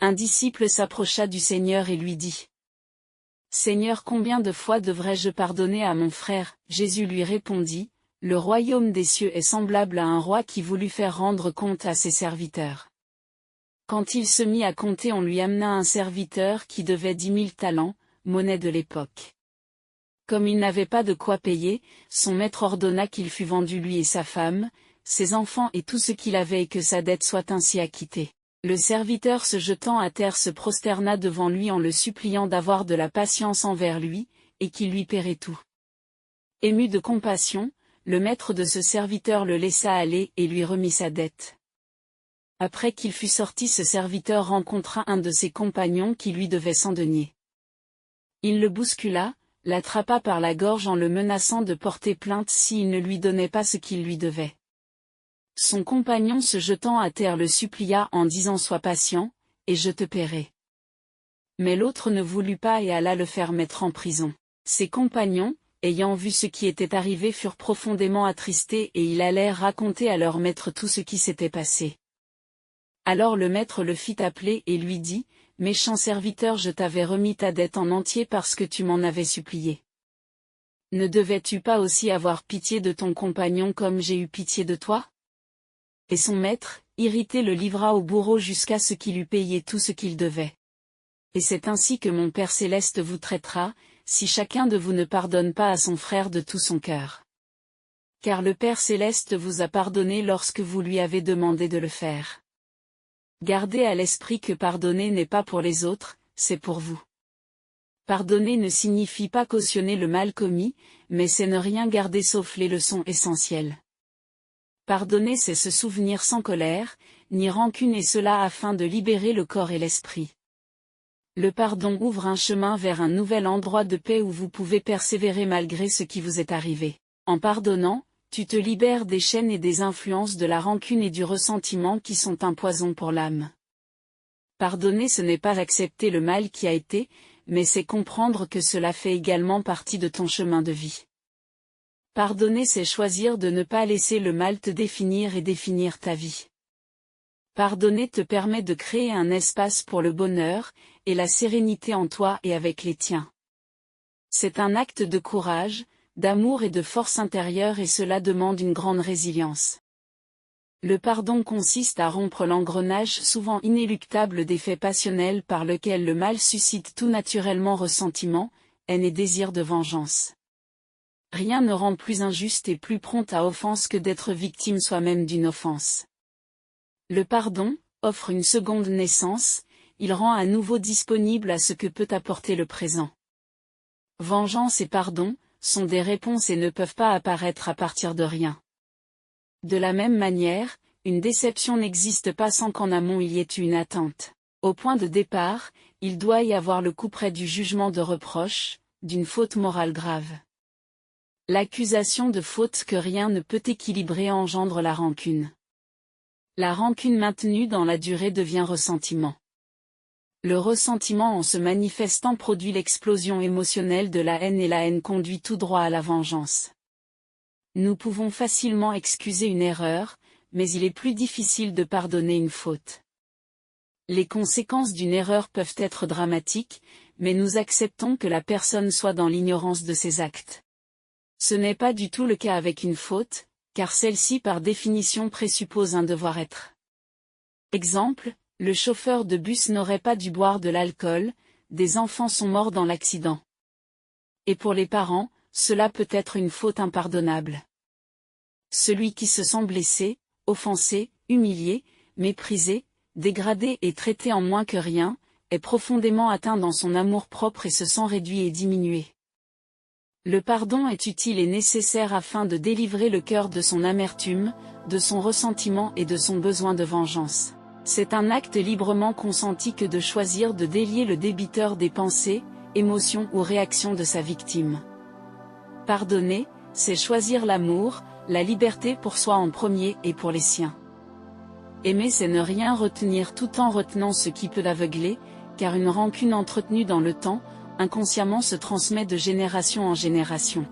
Un disciple s'approcha du Seigneur et lui dit: Seigneur, combien de fois devrais-je pardonner à mon frère? Jésus lui répondit: Le royaume des cieux est semblable à un roi qui voulut faire rendre compte à ses serviteurs. Quand il se mit à compter, on lui amena un serviteur qui devait 10 000 talents, monnaie de l'époque. Comme il n'avait pas de quoi payer, son maître ordonna qu'il fût vendu lui et sa femme, ses enfants et tout ce qu'il avait et que sa dette soit ainsi acquittée. Le serviteur se jetant à terre se prosterna devant lui en le suppliant d'avoir de la patience envers lui, et qu'il lui paierait tout. Ému de compassion, le maître de ce serviteur le laissa aller et lui remit sa dette. Après qu'il fut sorti, ce serviteur rencontra un de ses compagnons qui lui devait 100 deniers. Il le bouscula, l'attrapa par la gorge en le menaçant de porter plainte s'il ne lui donnait pas ce qu'il lui devait. Son compagnon se jetant à terre le supplia en disant: Sois patient, et je te paierai. Mais l'autre ne voulut pas et alla le faire mettre en prison. Ses compagnons, ayant vu ce qui était arrivé, furent profondément attristés et ils allèrent raconter à leur maître tout ce qui s'était passé. Alors le maître le fit appeler et lui dit: Méchant serviteur, je t'avais remis ta dette en entier parce que tu m'en avais supplié. Ne devais-tu pas aussi avoir pitié de ton compagnon comme j'ai eu pitié de toi? Et son maître, irrité, le livra au bourreau jusqu'à ce qu'il eût payé tout ce qu'il devait. Et c'est ainsi que mon Père céleste vous traitera, si chacun de vous ne pardonne pas à son frère de tout son cœur. Car le Père céleste vous a pardonné lorsque vous lui avez demandé de le faire. Gardez à l'esprit que pardonner n'est pas pour les autres, c'est pour vous. Pardonner ne signifie pas cautionner le mal commis, mais c'est ne rien garder sauf les leçons essentielles. Pardonner, c'est se souvenir sans colère, ni rancune, et cela afin de libérer le corps et l'esprit. Le pardon ouvre un chemin vers un nouvel endroit de paix où vous pouvez persévérer malgré ce qui vous est arrivé. En pardonnant, tu te libères des chaînes et des influences de la rancune et du ressentiment qui sont un poison pour l'âme. Pardonner, ce n'est pas accepter le mal qui a été, mais c'est comprendre que cela fait également partie de ton chemin de vie. Pardonner, c'est choisir de ne pas laisser le mal te définir et définir ta vie. Pardonner te permet de créer un espace pour le bonheur, et la sérénité en toi et avec les tiens. C'est un acte de courage, d'amour et de force intérieure, et cela demande une grande résilience. Le pardon consiste à rompre l'engrenage souvent inéluctable des faits passionnels par lequel le mal suscite tout naturellement ressentiment, haine et désir de vengeance. Rien ne rend plus injuste et plus prompt à offense que d'être victime soi-même d'une offense. Le pardon offre une seconde naissance, il rend à nouveau disponible à ce que peut apporter le présent. Vengeance et pardon sont des réponses et ne peuvent pas apparaître à partir de rien. De la même manière, une déception n'existe pas sans qu'en amont il y ait eu une attente. Au point de départ, il doit y avoir le couperet du jugement de reproche, d'une faute morale grave. L'accusation de faute que rien ne peut équilibrer engendre la rancune. La rancune maintenue dans la durée devient ressentiment. Le ressentiment, en se manifestant, produit l'explosion émotionnelle de la haine, et la haine conduit tout droit à la vengeance. Nous pouvons facilement excuser une erreur, mais il est plus difficile de pardonner une faute. Les conséquences d'une erreur peuvent être dramatiques, mais nous acceptons que la personne soit dans l'ignorance de ses actes. Ce n'est pas du tout le cas avec une faute, car celle-ci par définition présuppose un devoir-être. Exemple, le chauffeur de bus n'aurait pas dû boire de l'alcool, des enfants sont morts dans l'accident. Et pour les parents, cela peut être une faute impardonnable. Celui qui se sent blessé, offensé, humilié, méprisé, dégradé et traité en moins que rien, est profondément atteint dans son amour-propre et se sent réduit et diminué. Le pardon est utile et nécessaire afin de délivrer le cœur de son amertume, de son ressentiment et de son besoin de vengeance. C'est un acte librement consenti que de choisir de délier le débiteur des pensées, émotions ou réactions de sa victime. Pardonner, c'est choisir l'amour, la liberté pour soi en premier et pour les siens. Aimer, c'est ne rien retenir tout en retenant ce qui peut aveugler, car une rancune entretenue dans le temps, inconsciemment se transmet de génération en génération.